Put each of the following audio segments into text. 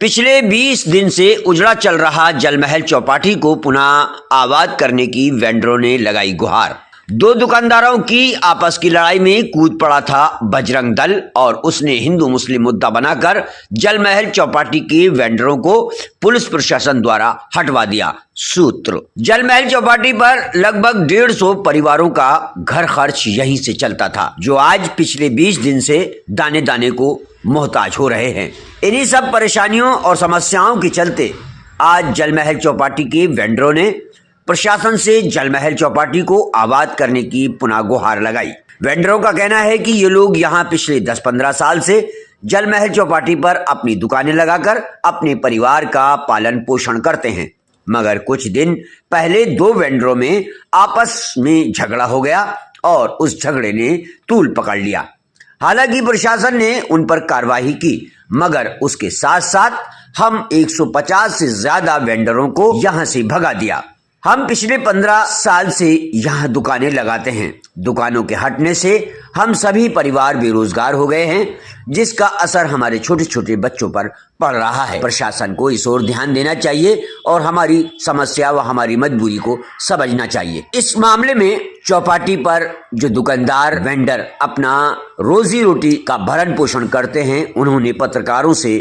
पिछले 20 दिन से उजड़ा चल रहा जलमहल चौपाटी को पुनः आबाद करने की वेंडरों ने लगाई गुहार। दो दुकानदारों की आपस की लड़ाई में कूद पड़ा था बजरंग दल और उसने हिंदू मुस्लिम मुद्दा बनाकर जलमहल चौपाटी के वेंडरों को पुलिस प्रशासन द्वारा हटवा दिया। सूत्र: जलमहल चौपाटी पर लगभग 150 परिवारों का घर खर्च यहीं से चलता था, जो आज पिछले 20 दिन से दाने दाने को मोहताज हो रहे हैं। इन्हीं सब परेशानियों और समस्याओं के चलते आज जलमहल चौपाटी के वेंडरों ने प्रशासन से जलमहल चौपाटी को आबाद करने की पुनः गुहार लगाई। वेंडरों का कहना है कि ये लोग यहाँ पिछले 10-15 साल से जलमहल चौपाटी पर अपनी दुकानें लगाकर अपने परिवार का पालन पोषण करते हैं, मगर कुछ दिन पहले दो वेंडरों में आपस में झगड़ा हो गया और उस झगड़े ने तूल पकड़ लिया। हालांकि प्रशासन ने उन पर कार्रवाई की, मगर उसके साथ साथ हम 150 से ज्यादा वेंडरों को यहां से भगा दिया। हम पिछले 15 साल से यहाँ दुकानें लगाते हैं। दुकानों के हटने से हम सभी परिवार बेरोजगार हो गए हैं, जिसका असर हमारे छोटे छोटे बच्चों पर पड़ रहा है। प्रशासन को इस ओर ध्यान देना चाहिए और हमारी समस्या व हमारी मजबूरी को समझना चाहिए। इस मामले में चौपाटी पर जो दुकानदार वेंडर अपना रोजी रोटी का भरण पोषण करते हैं, उन्होंने पत्रकारों से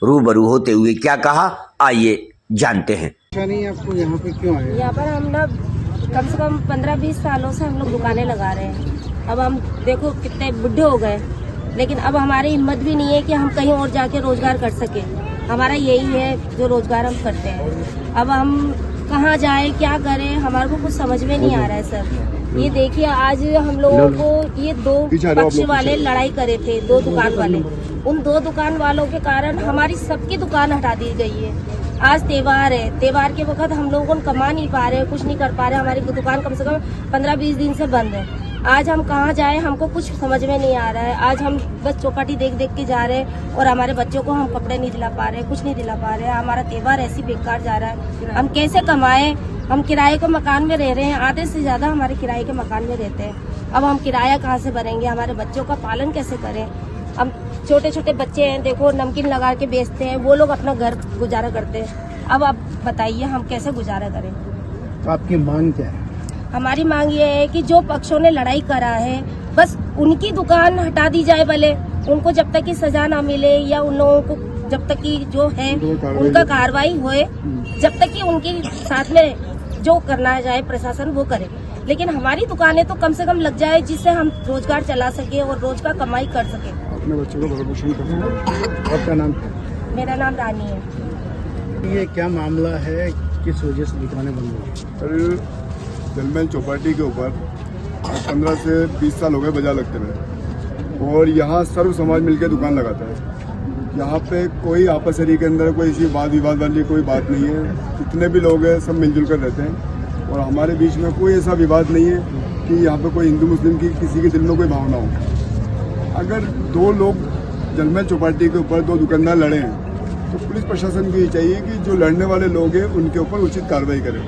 रूबरू होते हुए क्या कहा, आइए जानते हैं। नहीं, आपको यहाँ पे क्यों आए? यहाँ पर हम लोग कम से कम 15-20 सालों से हम लोग दुकानें लगा रहे हैं। अब हम देखो कितने बुढ़े हो गए, लेकिन अब हमारी हिम्मत भी नहीं है कि हम कहीं और जाके रोजगार कर सके। हमारा यही है जो रोजगार हम करते हैं। अब हम कहाँ जाए, क्या करें, हमारे को कुछ समझ में नहीं आ रहा है सर। ये देखिए, आज हम लोगों को ये दो पक्ष वाले लड़ाई करे थे, दो दुकान वाले। उन दो दुकान वालों के कारण हमारी सबकी दुकान हटा दी गई है। आज त्योहार है, त्योहार के वक्त हम लोगों को कमा नहीं पा रहे, कुछ नहीं कर पा रहे। हमारी दुकान कम से कम 15-20 दिन से बंद है। आज हम कहाँ जाए, हमको कुछ समझ में नहीं आ रहा है। आज हम बस चौपाटी देख देख के जा रहे हैं और हमारे बच्चों को हम कपड़े नहीं दिला पा रहे, कुछ नहीं दिला पा रहे। हमारा त्योहार ऐसी बेकार जा रहा है। हम कैसे कमाएं? हम किराए के मकान में रह रहे हैं, आधे से ज्यादा हमारे किराए के मकान में रहते हैं। अब हम किराया कहाँ से भरेंगे? हमारे बच्चों का पालन कैसे करें? हम छोटे छोटे बच्चे हैं, देखो नमकीन लगा के बेचते हैं, वो लोग अपना घर गुजारा करते हैं। अब आप बताइए हम कैसे गुजारा करें? तो आपकी मांग क्या है? हमारी मांग ये है कि जो पक्षों ने लड़ाई करा है, बस उनकी दुकान हटा दी जाए। भले उनको जब तक की सजा ना मिले या उन लोगों को जब तक की जो है उनका कार्रवाई होए, जब तक कि उनके साथ में जो करना जाए प्रशासन वो करे। लेकिन हमारी दुकानें तो कम से कम लग जाए, जिससे हम रोजगार चला सके और रोज का कमाई कर सके। अपने बच्चों को भरण पोषण करना। आपका नाम? मेरा नाम रानी है। ये क्या मामला है, किस वजह से दुकानें बंद हुई? जलमहल चौपाटी के ऊपर 15 से 20 साल हो गए बाजार लगते हुए, और यहाँ सर्व समाज मिलकर दुकान लगाता है। यहाँ पे कोई आपसरी के अंदर कोई ऐसी वाद विवाद वाली कोई बात नहीं है। जितने भी लोग हैं सब मिलजुल कर रहते हैं और हमारे बीच में कोई ऐसा विवाद नहीं है कि यहाँ पे कोई हिंदू मुस्लिम की किसी के दिल में कोई भावना हो। अगर दो लोग जलमहल चौपाटी के ऊपर दो दुकानदार लड़े हैं तो पुलिस प्रशासन को ये चाहिए कि जो लड़ने वाले लोग हैं उनके ऊपर उचित कार्रवाई करें।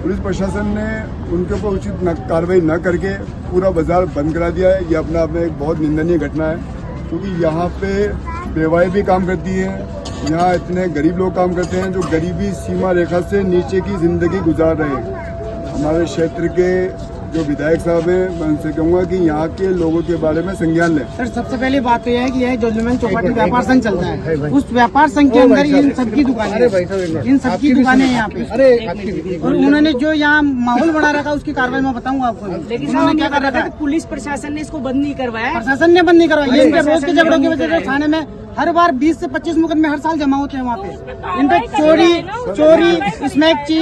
पुलिस प्रशासन ने उनके ऊपर उचित कार्रवाई न करके पूरा बाजार बंद करा दिया है। ये अपने आप में एक बहुत निंदनीय घटना है, क्योंकि यहाँ पे बेवाएं भी काम करती हैं। यहाँ इतने गरीब लोग काम करते हैं जो गरीबी सीमा रेखा से नीचे की जिंदगी गुजार रहे हैं। हमारे क्षेत्र के जो विधायक साहब हैं, मैं उनसे कहूँगा कि यहाँ के लोगों के बारे में संज्ञान लें। सर, सबसे पहली बात तो यह है कि यह जलमहल चौपाटी व्यापार संघ चलता है, उस व्यापार संघ के अंदर इन सबकी दुकानें, इन सबकी दुकानें यहाँ पे। और उन्होंने जो यहाँ माहौल बना रखा उसकी कार्रवाई मैं बताऊंगा आपको। लेकिन उन्होंने क्या कर रखा है? पुलिस प्रशासन ने इसको बंद नहीं करवाया। प्रशासन ने बंद नहीं करवाया। इनके रोज के झगड़ों की वजह से थाने में हर बार 20 से 25 मुकदमे हर साल जमा होते हैं वहाँ पे। इन पे चोरी, स्मैकची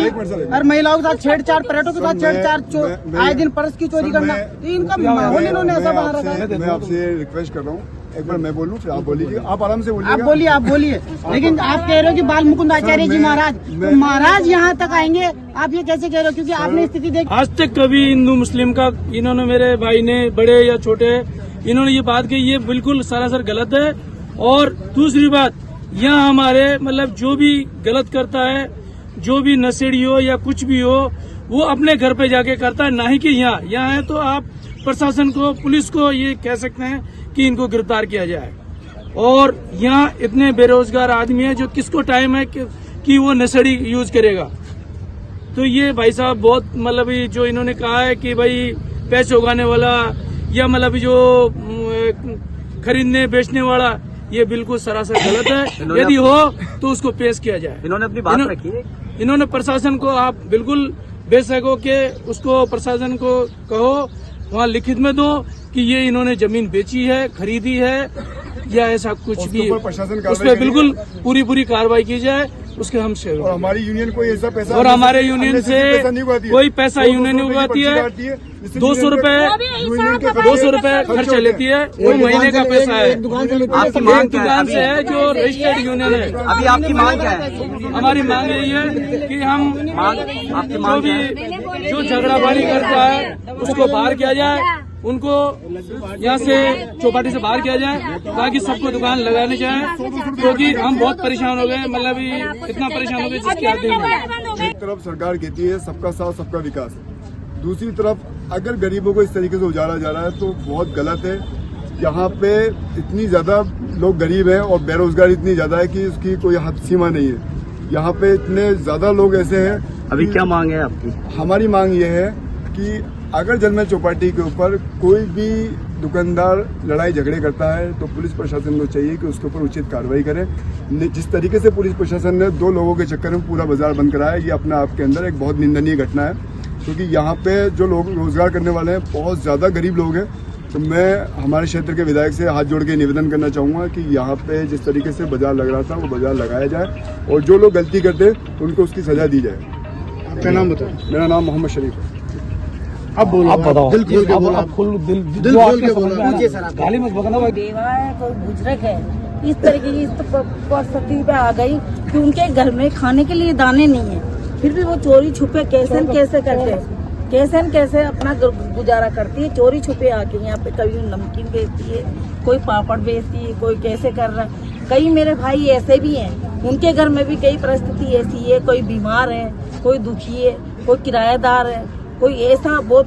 और महिलाओं के साथ छेड़छाड़, पर्यटकों के साथ छेड़छाड़, आए दिन पर्स की चोरी करना, तो इनका माहौल इन्होंने ऐसा बना रखा है। मैं आपसे रिक्वेस्ट कर रहा हूँ, एक बार मैं बोलूँ फिर आप बोलिए। आप आराम से बोलिए। आप बोलिए। लेकिन आप कह रहे हो कि बाल मुकुंद आचार्य जी महाराज, तो महाराज यहाँ तक आएंगे, आप ये कैसे कह रहे हो? क्योंकि आपने स्थिति देखी। आज तक कभी हिंदू मुस्लिम का इन्होंने, मेरे भाई ने, बड़े या छोटे, इन्होंने ये बात कही, ये बिल्कुल सरासर गलत है। और दूसरी बात, यहाँ हमारे मतलब जो भी गलत करता है, जो भी नशेड़ी हो या कुछ भी हो, वो अपने घर पे जाके करता है, ना ही कि यहाँ है। तो आप प्रशासन को, पुलिस को ये कह सकते हैं कि इनको गिरफ्तार किया जाए। और यहाँ इतने बेरोजगार आदमी हैं जो किसको टाइम है कि वो नशेड़ी यूज करेगा। तो ये भाई साहब बहुत मतलब जो इन्होंने कहा है कि भाई पैसे उगाने वाला या मतलब जो खरीदने बेचने वाला, ये बिल्कुल सरासर गलत है। यदि हो तो उसको पेश किया जाए। इन्होंने अपनी बात रखी है। इन्होंने प्रशासन को आप बिल्कुल बेशक हो के उसको प्रशासन को कहो, वहाँ लिखित में दो कि ये इन्होंने जमीन बेची है, खरीदी है या ऐसा कुछ भी, उस पर बिल्कुल पूरी कार्रवाई की जाए। उसके हम शेयर और हमारी यूनियन कोई ऐसा पैसा, और हमारे यूनियन से कोई पैसा यूनियन नहीं उगाती है। 200 रुपए खर्चा लेती है, वो महीने का पैसा है। आपकी मांग क्या दुकान से है जो रजिस्टर्ड यूनियन है। अभी आपकी मांग क्या है? हमारी मांग यही है कि हम आपकी मांग क्या है? जो झगड़ाबाजी करता है उसको बाहर किया जाए, उनको यहाँ से चौपाटी से बाहर किया जाए ताकि सबको दुकान लगाने जाए, क्योंकि हम बहुत परेशान हो गए। मतलब इतना परेशान हो गए जिसकी हद नहीं। एक तरफ सरकार कहती है सबका साथ सबका विकास, दूसरी तरफ अगर गरीबों को इस तरीके से उजाड़ा जा रहा है तो बहुत गलत है। यहाँ पे इतनी ज्यादा लोग गरीब हैं और बेरोजगारी इतनी ज्यादा है कि उसकी कोई हद सीमा नहीं है। यहाँ पे इतने ज्यादा लोग ऐसे हैं। अभी क्या मांग है आपकी? हमारी मांग ये है कि अगर जलमहल चौपाटी के ऊपर कोई भी दुकानदार लड़ाई झगड़े करता है तो पुलिस प्रशासन को चाहिए कि उसके ऊपर उचित कार्रवाई करे। जिस तरीके से पुलिस प्रशासन ने 2 लोगों के चक्कर में पूरा बाजार बंद कराया, ये अपने आप के अंदर एक बहुत निंदनीय घटना है, क्योंकि यहाँ पे जो लोग रोजगार करने वाले हैं बहुत ज़्यादा गरीब लोग हैं। तो मैं हमारे क्षेत्र के विधायक से हाथ जोड़ के निवेदन करना चाहूँगा कि यहाँ पे जिस तरीके से बाजार लग रहा था वो बाजार लगाया जाए और जो लोग गलती करते उनको उसकी सजा दी जाए। आपका नाम बताओ। मेरा नाम मोहम्मद शरीफ है। अब बोलो, आप बताओ। दिल खोल के बोलो, दिल खोल के बोलो। गाली मत बकना भाई। देवा है, कोई बुजुर्ग है, इस तरीके की परिस्थिति पे आ गई कि उनके घर में खाने के लिए दाने नहीं है, फिर भी वो चोरी छुपे कैसे करते कैसे अपना गुजारा करती है। चोरी छुपे आके यहाँ पे कभी नमकीन बेचती है, कोई पापड़ बेचती है, कोई कैसे कर रहा है। कई मेरे भाई ऐसे भी हैं, उनके घर में भी कई परिस्थिति ऐसी है, कोई बीमार है, कोई दुखी है, कोई किराएदार है, कोई ऐसा बहुत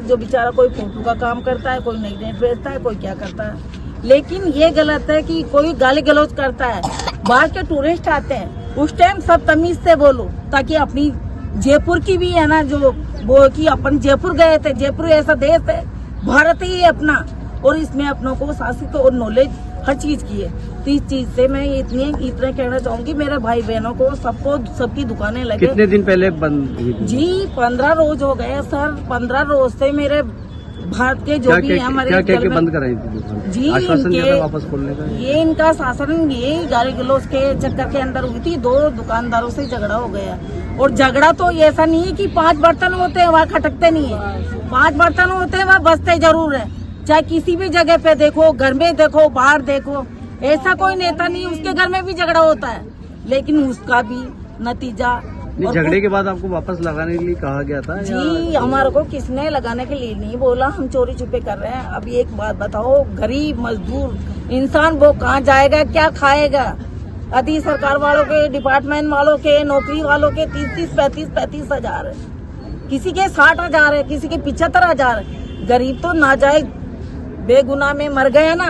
जो बेचारा कोई फोटो का काम करता है, कोई नेट बेचता है, कोई क्या करता है। लेकिन ये गलत है कि कोई गाली गलौज करता है। बाहर के टूरिस्ट आते हैं, उस टाइम सब तमीज से बोलो, ताकि अपनी जयपुर की भी है ना, जो वो कि अपन जयपुर गए थे, जयपुर ऐसा देश है, भारत ही है अपना, और इसमें अपनों को शासित और नॉलेज हर चीज की है। तो इस चीज से मैं इतने कहना चाहूंगी मेरे भाई बहनों को, सबको, सबकी दुकानें लगे। कितने दिन पहले बंद हुई? जी 15 रोज हो गए सर। 15 रोज से मेरे भारत के जो भी हमारे क्या बंद कराई थी दुकान? जी आश्वासन दिया था वापस खोलने का? ये इनका शासन ये गाली गलौज के चक्कर के अंदर हुई थी। 2 दुकानदारों से झगड़ा हो गया, और झगड़ा तो ऐसा नहीं है कि 5 बर्तन होते हैं वहाँ खटकते नहीं है। 5 बर्तन होते हैं वहाँ बसते जरूर है। चाहे किसी भी जगह पे देखो, घर में देखो, बाहर देखो, ऐसा कोई नेता नहीं उसके घर में भी झगड़ा होता है, लेकिन उसका भी नतीजा। झगड़े के बाद आपको वापस लगाने के लिए कहा गया था? जी हमारे को किसने लगाने के लिए नहीं बोला, हम चोरी छुपे कर रहे हैं। अब एक बात बताओ, गरीब मजदूर इंसान वो कहाँ जाएगा, क्या खाएगा? अति सरकार वालों के, डिपार्टमेंट वालों के, नौकरी वालों के 30-30, 35-35 हजार है, किसी के 60 हजार है, किसी के 75 हजार है। गरीब तो नाजायज बेगुनाह में मर गए ना।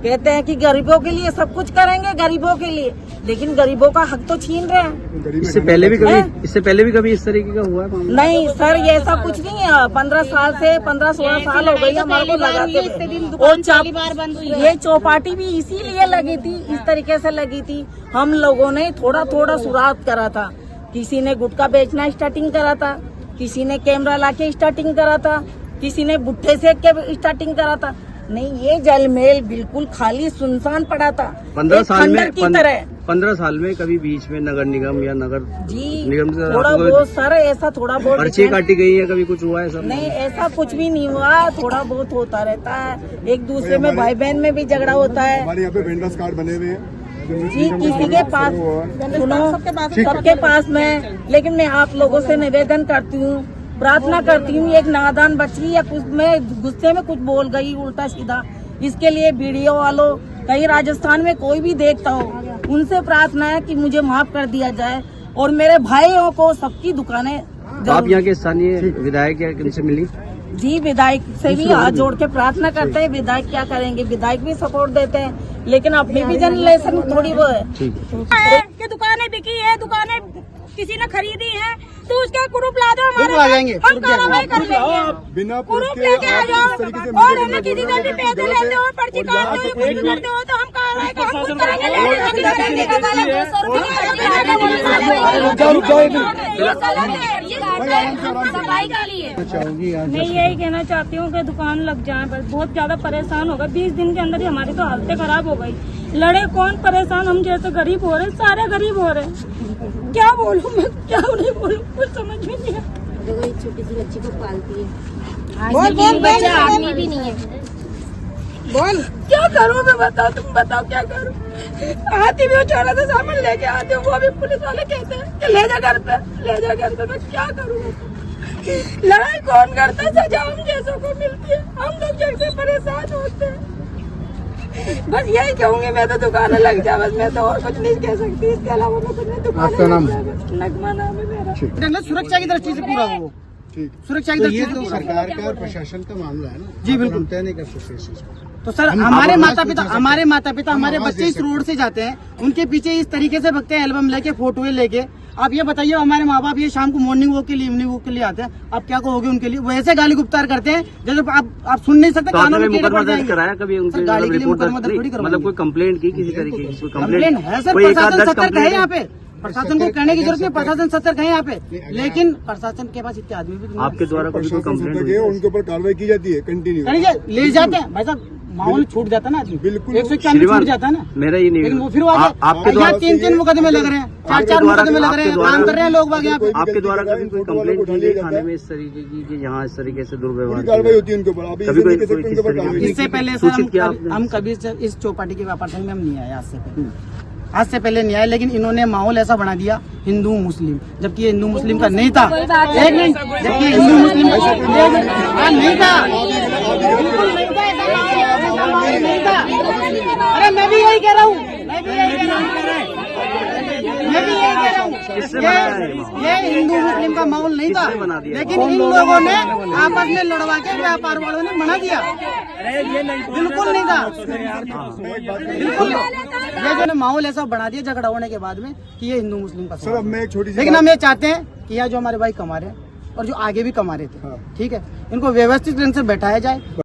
कहते हैं कि गरीबों के लिए सब कुछ करेंगे, गरीबों के लिए, लेकिन गरीबों का हक तो छीन रहे हैं। इससे पहले भी कभी इस तरीके का हुआ है? नहीं सर, ये ऐसा कुछ नहीं है। 15-16 साल हो गई हमारे को लगाते हुए। ये चौपाटी भी इसीलिए लगी थी, इस तरीके से लगी थी। हम लोगों ने थोड़ा शुरुआत करा था। किसी ने गुटखा बेचना स्टार्टिंग करा था, किसी ने कैमरा लाके स्टार्टिंग करा था, किसी ने बुट्ठे सेक के स्टार्टिंग करा था। नहीं, ये जलमहल बिल्कुल खाली सुनसान पड़ा था, 15 साल में की तरह। 15 साल में कभी बीच में नगर निगम या नगर जी निगम से थोड़ा बहुत सर, ऐसा थोड़ा बहुत पर्ची काटी गई है, कभी कुछ हुआ है? सब नहीं, ऐसा कुछ भी नहीं हुआ। थोड़ा बहुत होता रहता है, एक दूसरे में भाई बहन में भी झगड़ा होता है। हमारे यहाँ पे वेंडर्स कार्ड बने हुए हैं जी, किसी के पास, सुनो, सबके पास में। लेकिन मैं आप लोगों से निवेदन करती हूँ, प्रार्थना करती हूँ, एक नादान बच्ची या कुछ में गुस्से में कुछ बोल गई उल्टा सीधा, इसके लिए वीडियो वालों, कहीं राजस्थान में कोई भी देखता हो, उनसे प्रार्थना है कि मुझे माफ कर दिया जाए, और मेरे भाइयों को सबकी दुकानें। आप यहाँ के स्थानीय विधायक या किनसे मिली? जी विधायक से भी हाथ जोड़ के प्रार्थना करते हैं। विधायक क्या करेंगे, विधायक भी सपोर्ट देते हैं, लेकिन अपनी भी जनरेशन थोड़ी वो है कि दुकानें बिकी है, दुकानें किसी ने खरीदी है, तो उसका प्रूफ ला दो हमारे आ जाएंगे, हम कार्रवाई कर लेंगे। बिना प्रूफ लेके आ जाओ और हमें किसी से भी पैसे लेते हो, पर्ची काटते हो, कुछ करते हो तो हम कार्रवाई कर हम कुछ सफाई का लिए। मैं यही कहना चाहती हूँ कि दुकान लग जाए, बस बहुत ज्यादा परेशान हो गए। 20 दिन के अंदर ही हमारी तो हालतें खराब हो गई। लड़े कौन, परेशान हम जैसे गरीब हो रहे, सारे गरीब हो रहे। क्या बोलूं मैं, क्या नहीं बोलूं, कुछ समझ में नहीं आता। देखो एक छोटी सी बच्ची को पालती है, बोल बच्चा आदमी भी नहीं है, बोल क्या करूं मैं, बताओ तुम बताओ क्या करूं। आती भी वो छोटा सा सामान लेके आती हूँ, वो भी पुलिस वाले कहते हैं कि ले जा घर पे, ले जा घर पे। मैं क्या करूं, लड़ाई कौन करता है, सजा हम जैसों को मिलती है, हम लोग जैसे परेशान होते हैं। बस यही कहूंगी मैं तो, दुकान लग जा बस, मैं तो और कुछ नहीं कह सकती। इसके अलावा मैं कुछ नहीं। आपका नाम? नगमा नाम है मेरा। सुरक्षा की दृष्टि से पूरा हो, सुरक्षा की तो दृष्टि ये से तो सरकार का और प्रशासन का मामला है ना। जी, बिल्कुल। हम तय नहीं कर सकते इस चीज़ को। तो सर हमारे माता पिता हमारे बच्चे इस रोड से जाते हैं, उनके पीछे इस तरीके से भगते हैं, एल्बम लेके, फोटोए लेके। आप ये बताइए, हमारे माँ बाप ये शाम को मॉर्निंग वॉक के लिए, इवनिंग वॉक के लिए आते हैं, आप क्या कहोगे उनके लिए? वैसे गाली गुप्तार करते हैं जैसे आप सुन नहीं सकते। तो आपने मुकदमा दर्ज कराया कभी उनसे? गाड़ी के लिए रिपोर्ट मुकदमा दर्ज थोड़ी करवाएंगे। मतलब कोई कंप्लेंट की किसी तरीके की? कोई कंप्लेंट है सर, कोई एक आध प्रशासन दर्ज सतर्क है कंप्लेंट यहाँ पे, प्रशासन को कहने की जरूरत नहीं, प्रशासन सतर्क है यहाँ पे, लेकिन प्रशासन के पास इतने आदमी भी नहीं। आपके द्वारा कोई कंप्लेंट हुई? उनके ऊपर कार्रवाई की जाती है कंटिन्यू, ले जाते हैं भाई साहब, माहौल छूट जाता है ना आदमी, बिल्कुल। 191 छूट जाता है ना। मेरा ये नहीं, लेकिन वो फिर वो आपके यहाँ द्वारा 3 मुकदमे लग रहे हैं, 4 मुकदमे लग रहे हैं, काम कर रहे हैं लोग बाग यहाँ पे। आपके द्वारा कभी कोई कंप्लेंट की गई थाने में इस तरीके की कि यहाँ इस तरीके से दुर्व्यवहार कार्रवाई होती है उनके ऊपर? अभी कभी इसे नहीं कोई कह सकते उनके ऊपर कार्रवाई। इससे पहले सूचित किया सर आपने? हम कभी इस चौपाटी के व्यापार संघ में हम नहीं आए आज से पहले नहीं आए, लेकिन इन्होंने माहौल ऐसा बना दिया हिंदू मुस्लिम, जबकि ये हिंदू मुस्लिम का नहीं था। एक मिनट, जबकि हिंदू मुस्लिम नहीं था, बिल्कुल नहीं था। अरे मैं भी यही कह रहा हूँ, मैं भी यही कह रहा हूँ, ये हिंदू मुस्लिम का माहौल नहीं था, लेकिन इन लोगों ने आपस में लड़वा के व्यापार वालों ने बना दिया। बिल्कुल नहीं था, बिल्कुल। ये जो माहौल ऐसा बना दिया झगड़ा होने के बाद में कि ये हिंदू मुस्लिम का सर, अब मैं एक छोटी सी लेकिन हम ये चाहते हैं कि यहाँ जो हमारे भाई कमा रहे हैं और जो आगे भी कमा रहे थे, ठीक है, इनको व्यवस्थित ढंग से बैठाया जाए।